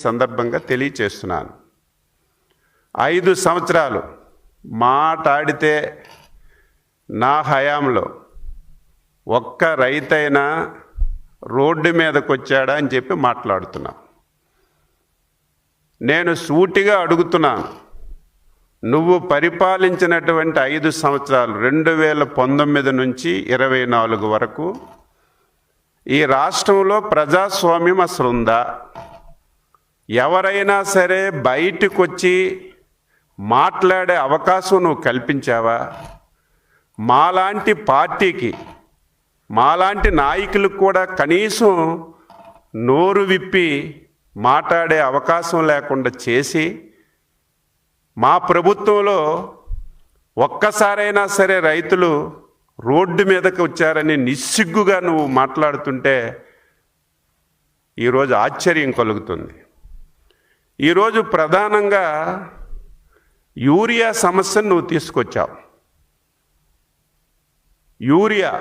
సందర్భంగా తెలియచేస్తున్నాను. 5 సంవత్సరాలు మాట్లాడితే నా హయాంలో ఒక్క రైతైనా రోడ్డు మీదకి వచ్చాడా అని చెప్పి మాట్లాడుతున్నా. నేను సూటిగా అడుగుతున్నాను, నువ్వు పరిపాలించినటువంటి 5 సంవత్సరాలు 2019 నుంచి 24 వరకు ఈ రాష్ట్రంలో ప్రజాస్వామ్యం అసలు ఉందా? ఎవరైనా సరే బయటకు వచ్చి మాట్లాడే అవకాశం నువ్వు కల్పించావా? మాలాంటి పార్టీకి, మాలాంటి నాయకులకు కూడా కనీసం నోరు విప్పి మాట్లాడే అవకాశం లేకుండా చేసి, మా ప్రభుత్వంలో ఒక్కసారైనా సరే రైతులు రోడ్డు మీదకి వచ్చారని నిస్సిగ్గుగా నువ్వు మాట్లాడుతుంటే ఈరోజు ఆశ్చర్యం కలుగుతుంది. ఈరోజు ప్రధానంగా యూరియా సమస్యను నువ్వు తీసుకొచ్చావు. యూరియా